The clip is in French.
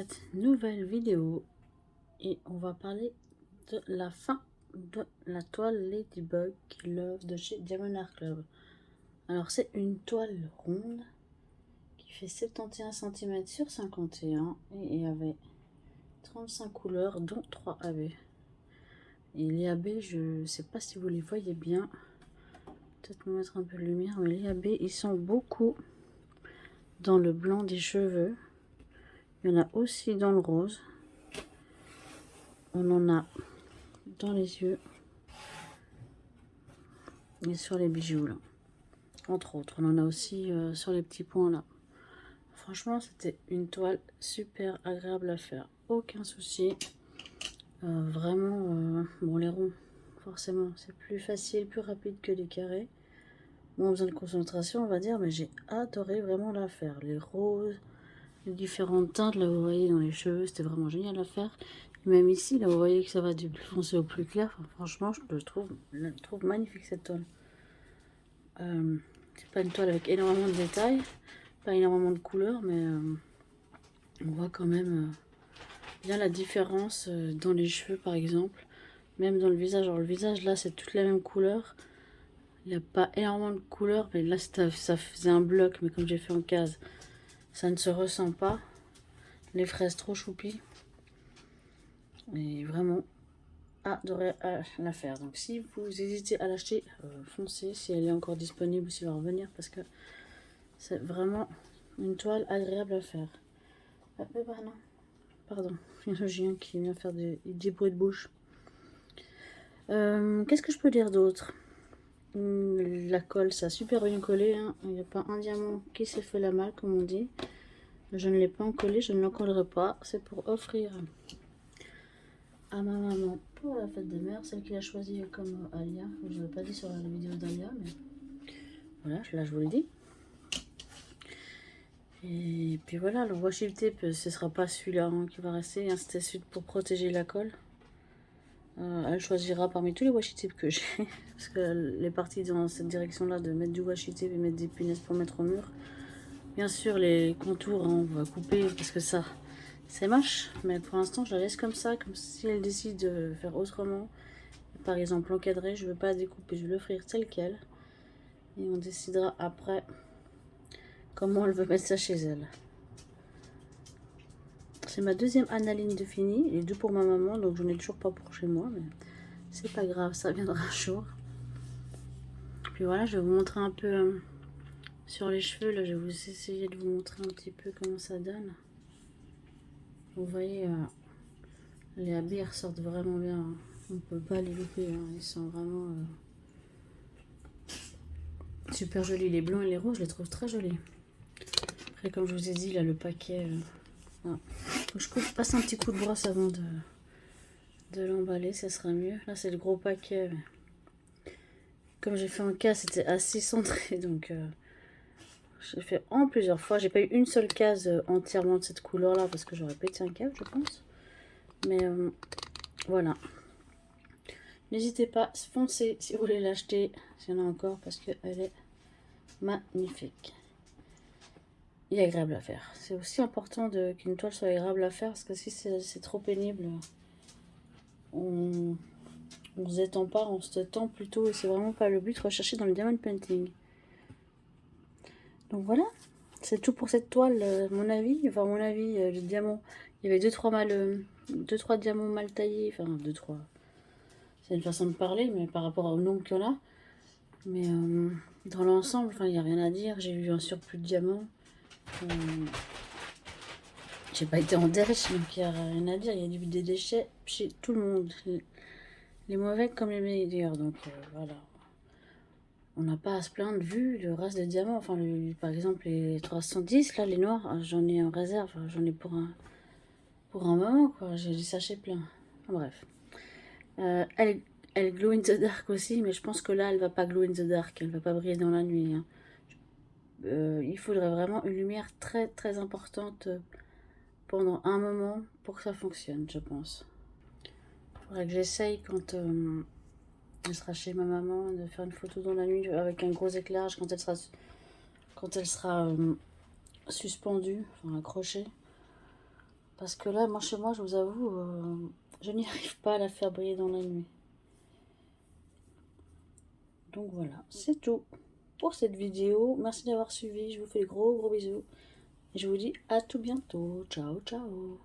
cette nouvelle vidéo et on va parler de la fin de la toile Ladybug Love de chez Diamond Art Club. Alors c'est une toile ronde qui fait 71 cm sur 51 et il y avait 35 couleurs dont 3 AB. Et les AB, je ne sais pas si vous les voyez bien, peut-être me mettre un peu de lumière, mais les AB ils sont beaucoup dans le blanc des cheveux. Il y en a aussi dans le rose. On en a dans les yeux et sur les bijoux là. Entre autres, on en a aussi sur les petits points là. Franchement, c'était une toile super agréable à faire. Aucun souci. Vraiment, bon, les ronds, forcément, c'est plus facile, plus rapide que les carrés. Moins besoin de concentration, on va dire, mais j'ai adoré vraiment la faire. Les roses, les différentes teintes, là, vous voyez, dans les cheveux, c'était vraiment génial à faire. Et même ici, là, vous voyez que ça va du plus foncé au plus clair. Enfin, franchement, je trouve magnifique cette toile. C'est pas une toile avec énormément de détails, pas énormément de couleurs, mais on voit quand même bien la différence dans les cheveux, par exemple. Même dans le visage. Alors, le visage, là, c'est toute la même couleur. Il n'y a pas énormément de couleurs, mais là, ça faisait un bloc, mais comme j'ai fait en case, ça ne se ressent pas. Les fraises trop choupies. Et vraiment adoré à la faire. Donc si vous hésitez à l'acheter, foncez si elle est encore disponible ou si elle va revenir, parce que c'est vraiment une toile agréable à faire. Ah, mais bah non, pardon, il y a le chien qui vient faire des bruits de bouche. Qu'est-ce que je peux dire d'autre? La colle, ça a super bien collé, hein. Il n'y a pas un diamant qui s'est fait la malle, comme on dit. Je ne l'ai pas encollé, je ne l'encollerai pas. C'est pour offrir à ma maman pour la fête des mères, celle qui a choisi comme Alia. Je ne l'ai pas dit sur la vidéo d'Alia, mais voilà, là je vous l'ai dit. Et puis voilà, le washi tape, ce sera pas celui-là hein, qui va rester, hein, c'était celui pour protéger la colle. Elle choisira parmi tous les washi tape que j'ai, parce qu'elle est partie dans cette direction-là de mettre du washi tape et mettre des punaises pour mettre au mur. Bien sûr, les contours, hein, on va couper parce que ça, c'est moche, mais pour l'instant, je la laisse comme ça, comme si elle décide de faire autrement. Par exemple, l'encadré, je ne veux pas découper, je vais l'offrir tel quel. Et on décidera après comment elle veut mettre ça chez elle. C'est ma deuxième analyse de fini, les deux pour ma maman, donc j'en ai toujours pas pour chez moi, mais c'est pas grave, ça viendra un jour. Puis voilà, je vais vous montrer un peu sur les cheveux, là je vais vous essayer de vous montrer un petit peu comment ça donne. Vous voyez, les habits ressortent vraiment bien, hein. On ne peut pas les louper, hein. Ils sont vraiment super jolis. Les blancs et les roses, je les trouve très jolis. Après, comme je vous ai dit, là le paquet... Donc, je passe un petit coup de brosse avant de l'emballer, ça sera mieux. Là c'est le gros paquet. Comme j'ai fait en case, c'était assez centré, donc j'ai fait en plusieurs fois. J'ai pas eu une seule case entièrement de cette couleur là parce que j'aurais pété un câble, je pense. Mais voilà. N'hésitez pas, foncez si vous voulez l'acheter, s'il y en a encore, parce qu'elle est magnifique et agréable à faire. C'est aussi important qu'une toile soit agréable à faire, parce que si c'est trop pénible, on se détend pas, on se tend plutôt, et c'est vraiment pas le but recherché dans le diamond painting. Donc voilà, c'est tout pour cette toile, mon avis. Enfin, mon avis, le diamant, il y avait 2-3 diamants mal taillés, enfin 2-3. C'est une façon de parler, mais par rapport au nombre qu'il y en a. Mais dans l'ensemble, enfin, il n'y a rien à dire. J'ai eu un surplus de diamants. J'ai pas été en dèche, donc il n'y a rien à dire. Il y a des déchets chez tout le monde. Les mauvais comme les meilleurs. Donc voilà. On n'a pas à se plaindre vu le reste des diamants. Enfin, par exemple, les 310, là, les noirs, j'en ai en réserve. J'en ai pour un moment, quoi. J'ai des sachets pleins. Enfin, bref. Elle glow in the dark aussi, mais je pense que là, elle va pas glow in the dark. Elle va pas briller dans la nuit, hein. Il faudrait vraiment une lumière très très importante pendant un moment pour que ça fonctionne, je pense. Il faudrait que j'essaye quand elle sera chez ma maman de faire une photo dans la nuit avec un gros éclairage quand elle sera suspendue, enfin accrochée. Parce que là, moi, chez moi, je vous avoue, je n'y arrive pas à la faire briller dans la nuit. Donc voilà, c'est tout pour cette vidéo. Merci d'avoir suivi. Je vous fais gros gros bisous. Et je vous dis à tout bientôt. Ciao, ciao.